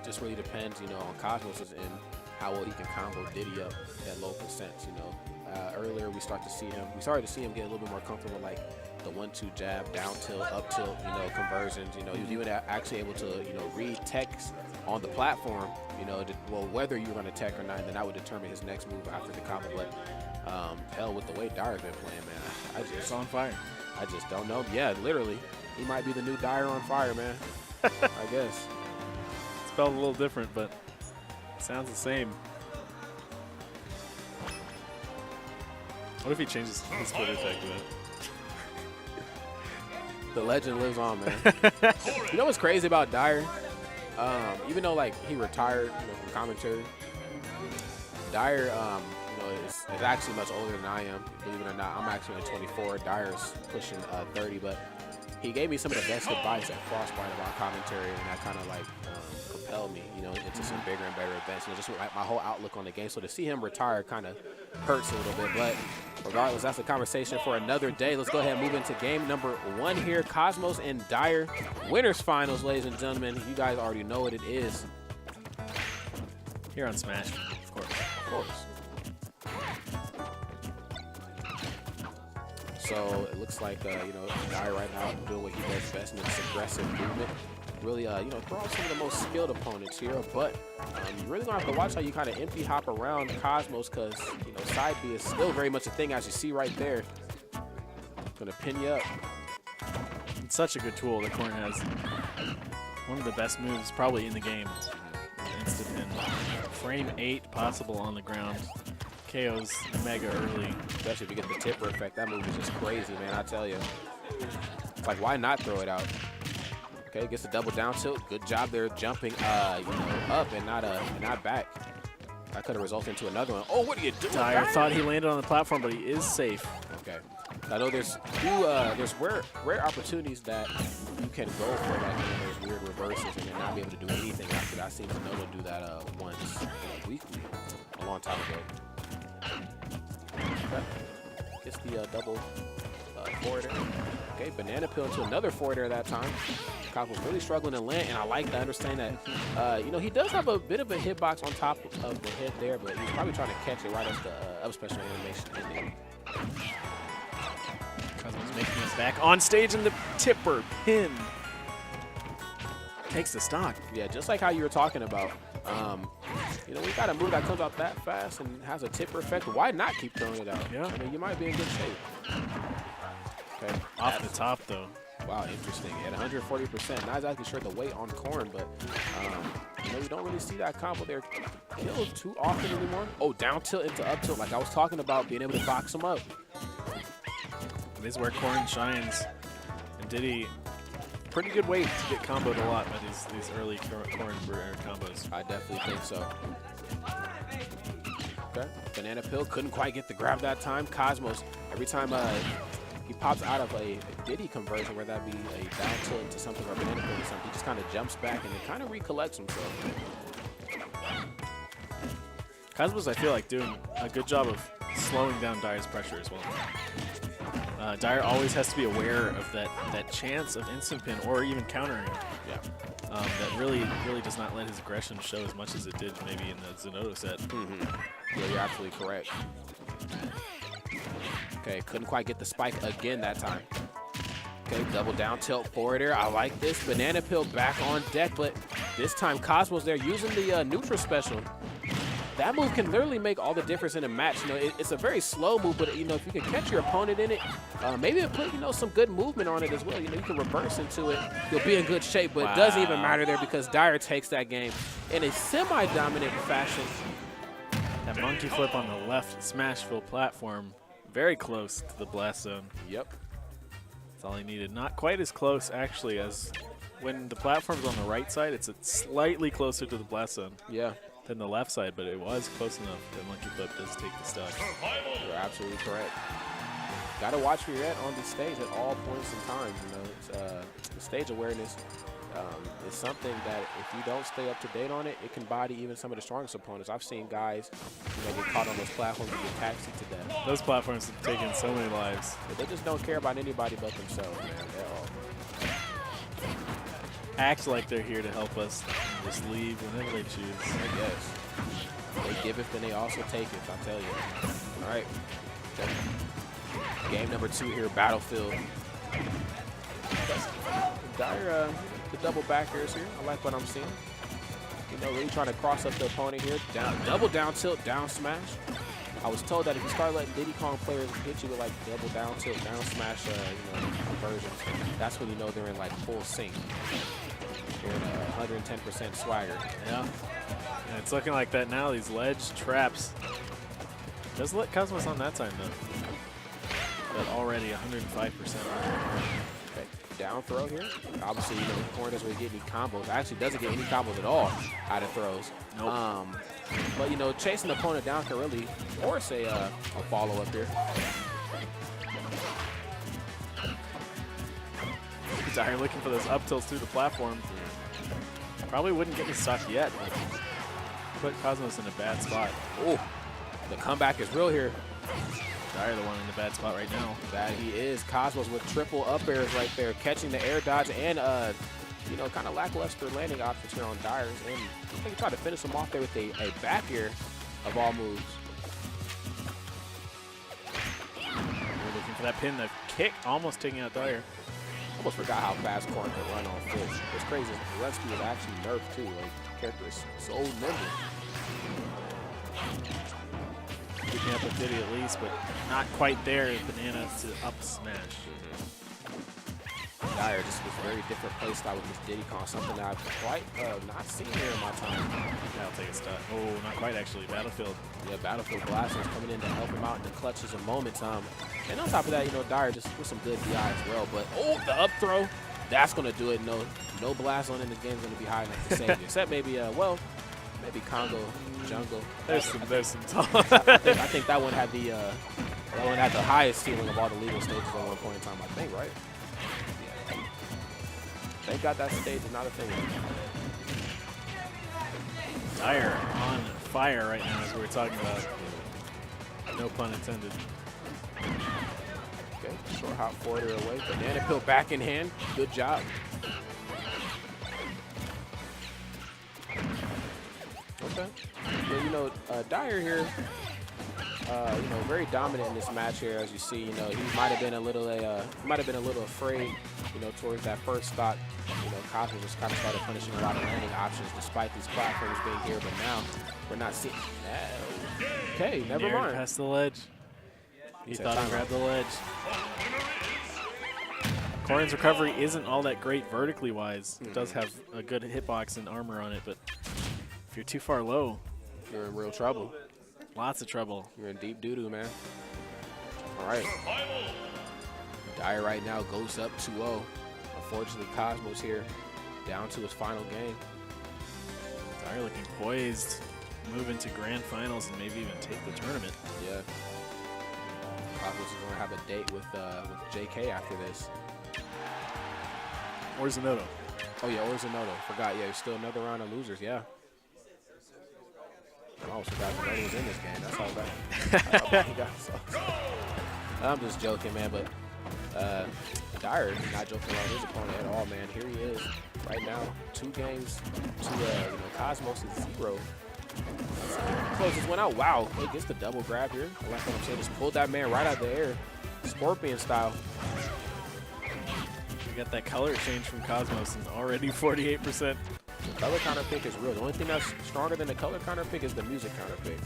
just really depends, you know, on Cosmos and how well he can combo Diddy up at low percents, you know. Earlier we started to see him get a little bit more comfortable, like the 1-2 jab, down tilt, up tilt, you know, conversions. You know, he was even actually able to, you know, read text on the platform, you know, well, whether you were going to tech or not, and then that would determine his next move after the combo. But hell, with the way Dyer's been playing, man, It's on fire. I just don't know. Yeah, literally, he might be the new Dyer on fire, man. I guess. It's spelled a little different, but it sounds the same. What if he changes his Twitter tag to that? The legend lives on, man. You know what's crazy about Dyer? Even though, like, he retired, you know, from commentary, Dyer, you know, is actually much older than I am. Believe it or not, I'm actually only 24. Dyer's pushing 30, but he gave me some of the best advice at Frostbite about commentary, and that kind of, like, compelled me, you know, into some bigger and better events. You know, just like my whole outlook on the game. So to see him retire kind of hurts a little bit, but regardless, that's a conversation for another day. Let's go ahead and move into game number 1 here. Cosmos and Dyer. Winners finals, ladies and gentlemen. You guys already know what it is. Here on Smash, of course. Of course. So it looks like, you know, Dyer right now doing what he does best in his aggressive movement. Really, you know, throw out some of the most skilled opponents here, but you really gonna have to watch how you kind of empty hop around Cosmos, because, you know, side B is still very much a thing, as you see right there. Gonna pin you up. It's such a good tool that Corrin has. One of the best moves probably in the game. Instant pin. Frame 8 possible on the ground. KO's mega early. Especially if you get the tipper effect. That move is just crazy, man, I tell you. It's like, why not throw it out? Okay, gets a double down tilt. Good job there jumping you know, up and not back. That could have resulted into another one. Oh, what are you doing? Dyer thought he landed on the platform, but he is safe. Okay. I know there's rare opportunities that you can go for, like, you know, those weird reverses and then not be able to do anything after that. I seen Sonoda do that once weekly a long time ago. Okay. Gets the double forward air. Okay, banana peel into another forward air that time. Cosmos really struggling to land, and I like to understand that, you know, he does have a bit of a hitbox on top of the head there, but he's probably trying to catch it right as the up special animation ending. Cosmos making his back on stage in the tipper pin. Takes the stock. Yeah, just like how you were talking about. You know, we got a move that comes out that fast and has a tipper effect. Why not keep throwing it out? Yeah. I mean, you might be in good shape. Okay. Off the top, though. Wow, interesting. At 140%. Not exactly sure the weight on Corrin, but you know, you don't really see that combo there killed too often anymore. Oh, down tilt into up tilt, like I was talking about, being able to box him up. This is where Corrin shines. And Diddy, pretty good weight to get comboed a lot by these early Corrin combos. I definitely think so. Okay, banana peel, couldn't quite get the grab that time. Cosmos, every time he pops out of a Diddy conversion, where that be a down tilt into something or a banana peel or something, he just kind of jumps back and then kind of recollects himself. Cosmos, I feel like, doing a good job of slowing down Dyer's pressure as well. Dyer always has to be aware of that chance of instant pin or even countering. Yeah. That really does not let his aggression show as much as it did maybe in the Zenodo set. Yeah, you're absolutely correct. Okay, couldn't quite get the spike again that time. Okay, double down tilt forward air. I like this. Banana peel back on deck, but this time Cosmos there using the neutral special. That move can literally make all the difference in a match. You know, it's a very slow move, but, you know, if you can catch your opponent in it, maybe it put, you know, some good movement on it as well. You know, you can reverse into it. You'll be in good shape, but it doesn't even matter there because Dyer takes that game in a semi-dominant fashion. That monkey flip on the left Smashville platform, very close to the blast zone. Yep. That's all he needed. Not quite as close, actually, as when the platform's on the right side, it's slightly closer to the blast zone. Yeah. Than the left side, but it was close enough that monkey flip does take the stock. You're absolutely correct. Got to watch where you're at on the stage at all points in time. You know, it's, the stage awareness is something that if you don't stay up to date on it, it can body even some of the strongest opponents. I've seen guys, you know, get caught on those platforms and get taxied to death. Those platforms have taken so many lives. But they just don't care about anybody but themselves, man, at all. act like they're here to help us and just leave whenever they choose. I guess. They give it, then they also take it, I'll tell you. All right. Okay. Game number 2 here, Battlefield. Dyer, the double back airs here. I like what I'm seeing. You know, really trying to cross up the opponent here. Double down tilt, down smash. I was told that if you start letting Diddy Kong players hit you with like double down tilt, down smash, conversions, that's when you know they're in like full sync. They're in 110% swagger. Yeah. And it's looking like that now. These ledge traps. Does let Cosmos on that time though. But already 105%. Okay, down throw here. Obviously, you know, Corrin doesn't really get any combos. Actually, doesn't get any combos at all out of throws. Nope. But you know, chasing the opponent down can really force a follow up here. Dyer looking for those up tilts through the platform. Probably wouldn't get the stock yet, but put Cosmos in a bad spot. Oh, the comeback is real here. Dyer the one in the bad spot right now. That he is. Cosmos with triple up airs right there, catching the air dodge and you know, kind of lackluster landing options here on Dyer's. And I think he tried to finish him off there with a back air of all moves. We're looking for that pin, the kick, almost taking out Dyer. Almost forgot how fast Corrin could run on fish. It's crazy. The rescue is actually nerfed too. Like, the character is so nimble. Keeping up with Diddy at least, but not quite there. Banana to up smash. Dyer just with a very different play style with his Diddy Kong, something that I've quite not seen here in my time. That'll take a stop. Oh, not quite actually. Battlefield. Yeah, Battlefield Blasters coming in to help him out in the clutches of moments. And on top of that, you know, Dyer just with some good DI as well. But oh, the up throw, that's gonna do it. No blast on in this game is gonna be high enough to save you. Except maybe maybe Congo Jungle. There's some talk. I think that one had the highest ceiling of all the legal stages at one point in time. I think, right? Thank God that stage is not a thing. Dyer on fire right now, as we were talking about. No pun intended. Okay, short hop forwarder away. Banana peel back in hand. Good job. Okay. Well, you know, Dyer here, you know, very dominant in this match here. As you see, you know, he might have been a little afraid, you know, towards that first stock. You know, Cosmos just kind of started punishing a lot of landing options despite these platforms being here. But now we're not seeing. Okay, never mind. Past the ledge. He thought he grabbed the ledge. Corrin's recovery isn't all that great vertically wise. It does have a good hitbox and armor on it, but if you're too far low, you're in real trouble. Lots of trouble. You're in deep doo-doo, man. All right. Dyer right now goes up 2-0. Unfortunately, Cosmos here down to his final game. Dyer looking poised, move into grand finals and maybe even take the tournament. Yeah. Cosmos is going to have a date with JK after this. Or Zanotto. Oh, yeah, or Zanotto. Forgot. Yeah, still another round of losers. Yeah. I almost forgot Zanotto was in this game. That's how bad he got. I'm just joking, man, but Dyer not joking around his opponent at all, man. Here he is right now, 2 games to you know, Cosmos is 0. Close this one out. Wow, he gets the double grab here. I like what I'm saying. Just pulled that man right out of the air, Scorpion style. We got that color change from Cosmos and already 48%. The color counter pick is real. The only thing that's stronger than the color counter pick is the music counter pick.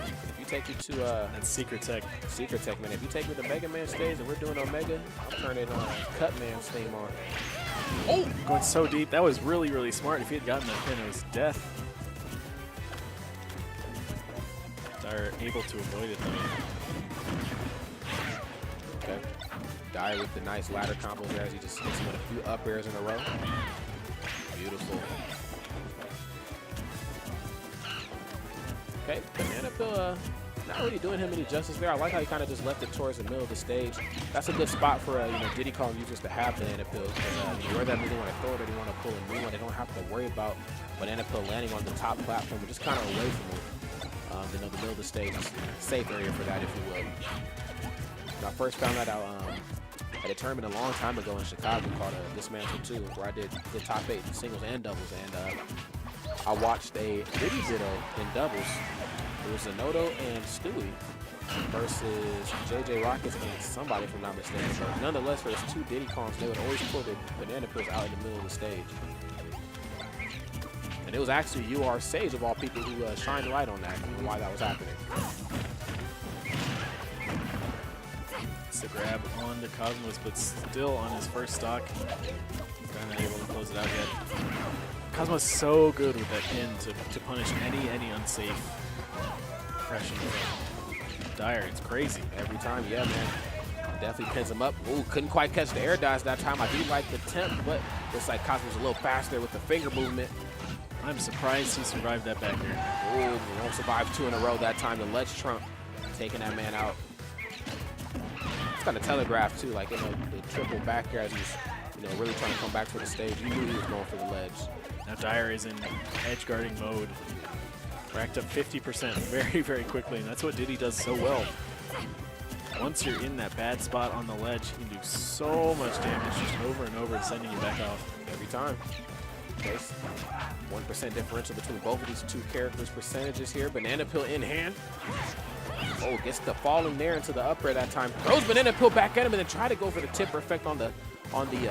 If you take you to that's Secret Tech. Secret Tech, man. If you take me to Mega Man stage and we're doing Omega, I'm turning Cut Man's theme on. Oh, going so deep. That was really, really smart. If he had gotten that pin, it was death. Dyer able to avoid it though. Okay. Dyer with the nice ladder combos there as he just hits him with a few up airs in a row. Beautiful. Okay, Banana Peel not really doing him any justice there. I like how he kind of just left it towards the middle of the stage. That's a good spot for you know, Diddy Kong users to have Banana Peel. You wear that when they want to throw it or they want to pull a new one. They don't have to worry about Banana Peel landing on the top platform, but just kind of away from him. You know, the middle of the stage is a safe area for that, if you will. When I first found that out, at a tournament a long time ago in Chicago called Dismantle 2, where I did the top 8 singles and doubles. And I watched a Diddy Ditto in doubles. It was Zanoto and Stewie versus JJ Rockets and somebody, if I'm not mistaken. But nonetheless, there's 2 Diddy Kongs. They would always pull the banana peels out in the middle of the stage. And it was actually UR Sage, of all people, who shined light on that and why that was happening. It's the grab on the Cosmos, but still on his first stock. He's not able to close it out yet. Cosmos so good with that pin to punish any unsafe pressure. Dyer, it's crazy. Every time, yeah, man. Definitely pins him up. Ooh, couldn't quite catch the air dodge that time. I do like the temp, but looks like Cosmos a little faster with the finger movement. I'm surprised he survived that back here. Ooh, he won't survive 2 in a row that time. The ledge trump taking that man out. It's kind of telegraphed too, like, you know, the triple back here as he's, you know, really trying to come back to the stage. You knew he was going for the ledge. Now Dyer is in edge guarding mode. Racked up 50% very quickly, and that's what Diddy does so well. Once you're in that bad spot on the ledge, you can do so much damage just over and over, sending you back off. Every time. Okay. 1% differential between both of these 2 characters' percentages here. Banana peel in hand. Oh, gets the falling there into the up air that time. Throws banana peel back at him and then try to go for the tipper effect on the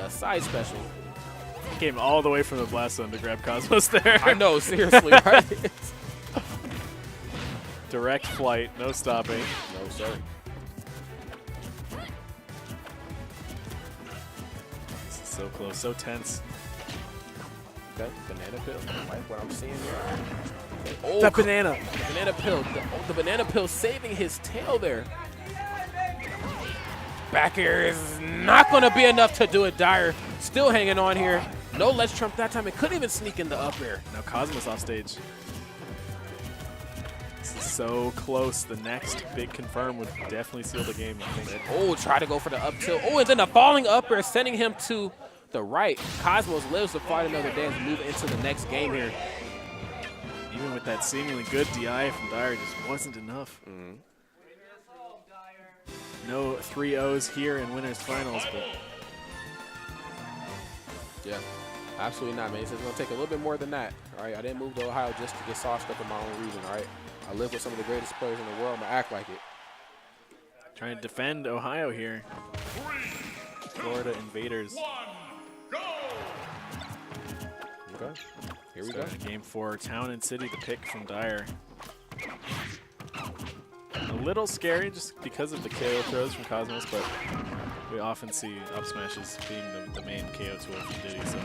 side special. Came all the way from the blast zone to grab Cosmos there. I know, seriously, right? Direct flight, no stopping. No, sir. This is so close, so tense. Okay, banana peel. I like what I'm seeing here. Okay. Oh, that banana. The banana peel. The banana peel saving his tail there. Back air is not going to be enough to do it. Dyer still hanging on here. No ledge trump that time. It couldn't even sneak in the up air. Now Cosmos off stage. This is so close. The next big confirm would definitely seal the game. Oh, try to go for the up tilt. Oh, and then the falling up air sending him to the right. Cosmos lives to fight another day and move into the next game here. Even with that seemingly good DI from Dyer, just wasn't enough. No 3-0s here in winners finals, but yeah, absolutely not, man. It's going to take a little bit more than that. All right, I didn't move to Ohio just to get sauced up in my own region. All right, I live with some of the greatest players in the world. I'm gonna act like it. Trying to defend Ohio here. Florida Invaders. Okay, here we go. Game 4, Town and City, the pick from Dyer. A little scary just because of the KO throws from Cosmos, but we often see up smashes being the main KO tool from Diddy, so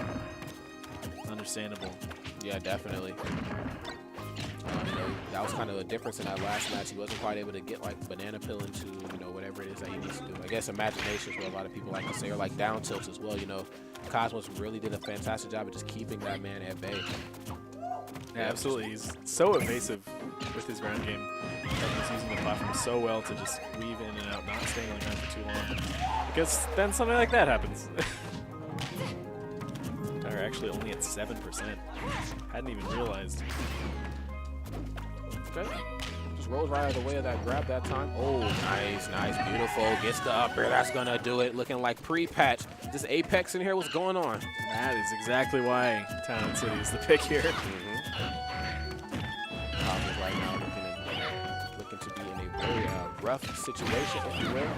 understandable. Yeah, definitely. You know, that was kind of a difference in that last match. He wasn't quite able to get like banana peel into, you know, whatever it is that he needs to do. I guess imagination is what a lot of people like to say, or like down tilts as well. You know, Cosmos really did a fantastic job of just keeping that man at bay. Yeah, absolutely. He's so evasive with his ground game. He's using the platform so well to just weave in and out, not staying on the ground for too long. Because then something like that happens. Dyer actually only at 7%. Hadn't even realized. Okay. Just rolls right out of the way of that grab that time. Oh, nice, nice, beautiful. Gets the up air. That's going to do it. Looking like pre-patch. This Apex in here, what's going on? That is exactly why Town and City is the pick here. Cosmos right now looking to be in a very rough situation, if you will.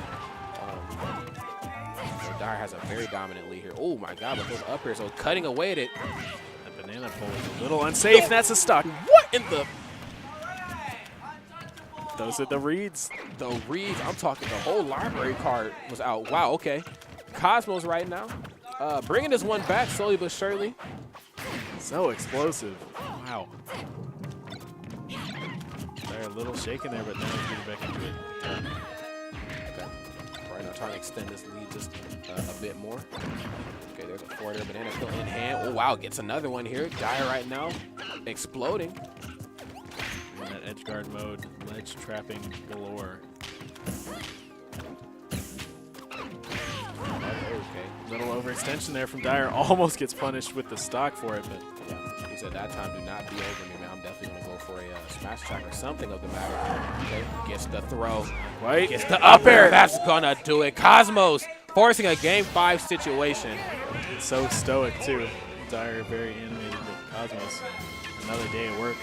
Dyer has a very dominant lead here. Oh my God, with those up airs, so cutting away at it. The banana pull is a little unsafe. That's a stock. What in the? Those are the reads. The reads, I'm talking the whole library card was out. Wow, okay. Cosmos right now, bringing this one back slowly but surely. So explosive. Wow. They're a little shaken there, but now he's getting back into it. Okay. Right now trying to extend this lead just a bit more. Okay, there's a forward air banana peel in hand. Oh, wow, gets another one here. Dyer right now exploding. In that edge guard mode, ledge trapping galore. Okay. Little overextension there from Dyer. Almost gets punished with the stock for it, but yeah, he said that time do not be over me, man. I'm definitely going to go for a smash attack or something of the matter. Okay, gets the throw. Right. Gets the up air. That's going to do it. Cosmos forcing a Game 5 situation. So stoic, too. Dyer very animated with Cosmos. Another day at work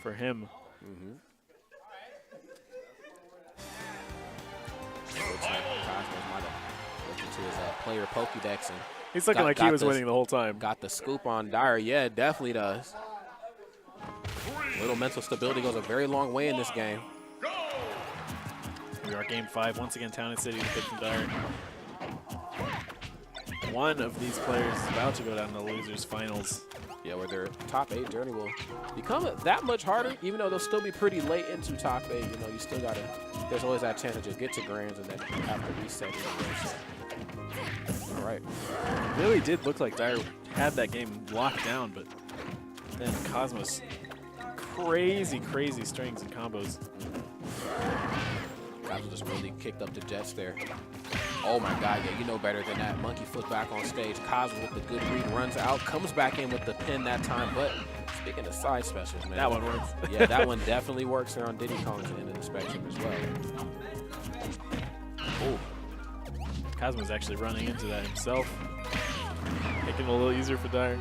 for him. Looks like Cosmos might have looked into his player Pokédex and He's looking like he was winning the whole time. got the scoop on Dyer. Yeah, it definitely does. Little mental stability goes a very long way in this game. We are Game 5. Once again, Town and City to pick from Dyer. One of these players is about to go down to the losers finals. Yeah, where their top 8 journey will become that much harder, even though they'll still be pretty late into top 8. You know, you still gotta. There's always that chance to just get to grands and then have to reset. All right. It really did look like Dyer had that game locked down, but then Cosmos, crazy strings and combos. Cosmos just really kicked up the jets there. Oh my God, yeah, you know better than that. Monkey foot back on stage. Cosmos with the good read, runs out, comes back in with the pin that time. But speaking of side specials, man. That one works. Yeah, that one definitely works there on Diddy Kong's end of the spectrum as well. Oh. Cosmo's actually running into that himself. Making it a little easier for Dyer.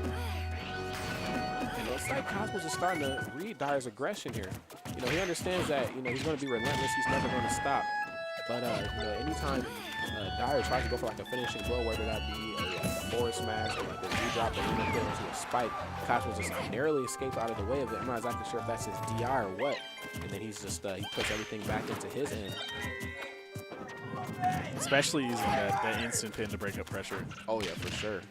It looks like Cosmos is starting to read Dyer's aggression here. You know, he understands that, you know, he's going to be relentless. He's never going to stop. But, you know, anytime Dyer tries to go for like a finishing blow, whether that be a forward smash or like a D-drop or even put into a spike, Cosmos just narrowly escapes out of the way of it. I'm not exactly sure if that's his DI or what. And then he's just, he puts everything back into his end. Especially using that instant pin to break up pressure. Oh, yeah, for sure.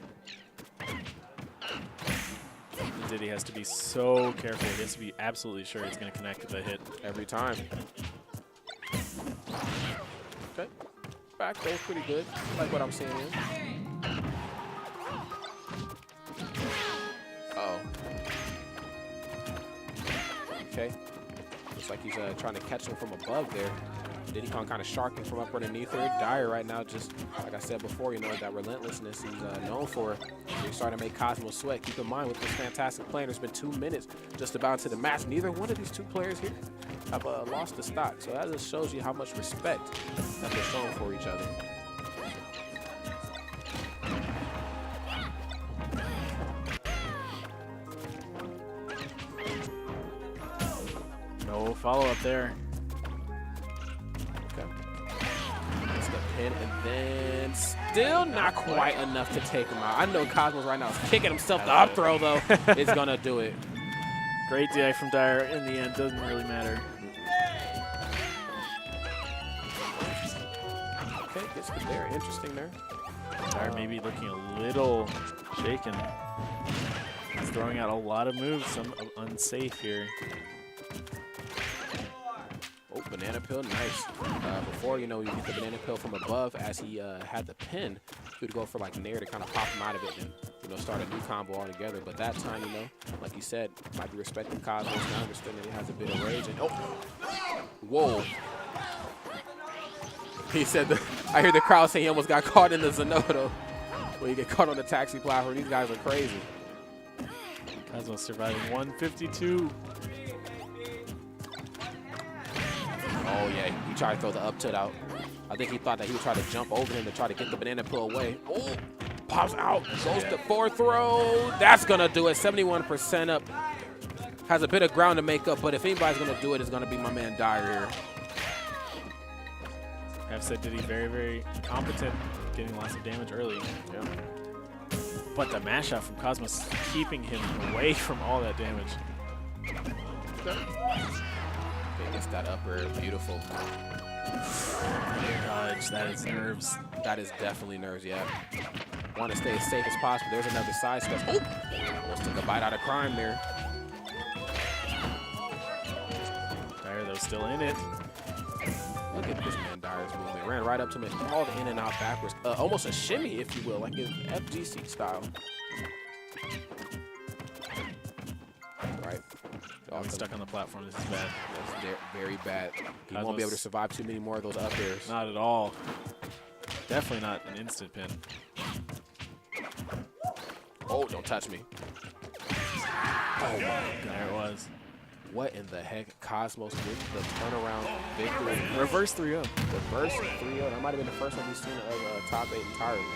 Diddy has to be so careful. He has to be absolutely sure he's going to connect with the hit every time. Okay. Back throw pretty good. I like what I'm seeing here. Uh-oh. Okay. Looks like he's trying to catch him from above there. Diddy Kong kind of sharking from up underneath her. Dyer right now, just like I said before, you know, that relentlessness he's known for. He's starting to make Cosmos sweat. Keep in mind, with this fantastic play, there's been 2 minutes just about to the match. Neither one of these 2 players here have lost the stock. So that just shows you how much respect that they're showing for each other. No follow-up there. And then still not quite enough to take him out. I know Cosmos right now is kicking himself. The up throw, though, is going to do it. Great DI from Dyer in the end. Doesn't really matter. Okay, gets the there. Interesting there. Dyer maybe looking a little shaken. He's throwing out a lot of moves. Some unsafe here. Oh, banana peel, nice. Before, you know, you get the banana peel from above as he had the pin. He would go for like Nair to kind of pop him out of it and, you know, start a new combo altogether. But that time, you know, like you said, might be respecting Cosmos. Now understanding he has a bit of rage. And oh, whoa. He said, I hear the crowd say he almost got caught in the Zenodo. When you get caught on the taxi platform, these guys are crazy. Cosmos surviving 152. Oh, yeah, he tried to throw the up tilt out. I think he thought that he would try to jump over him to try to get the banana peel away. Oh, pops out, goes to 4th throw. That's going to do it, 71% up. Has a bit of ground to make up, but if anybody's going to do it, it's going to be my man Dyer here. I've said Diddy very competent, getting lots of damage early. Yeah. But the mash out from Cosmos keeping him away from all that damage. Okay, gets that upper, beautiful. Dodge, that is nerves. That is definitely nerves, yeah. Want to stay as safe as possible. There's another side step. Oh, almost took a bite out of crime there. Dyer, though, still in it. Look at this man Dyer's movement. Ran right up to him and called in and out backwards. Almost a shimmy, if you will, like his FGC style. Right. Oh, he's stuck on the platform. This is bad. That's very bad. He won't be able to survive too many more of those up airs. Not at all. Definitely not an instant pin. Oh, don't touch me. Oh, my God. There it was. What in the heck? Cosmos with the turnaround victory. Reverse 3-0. Reverse 3-0. That might have been the first one we've seen of top 8 entirely.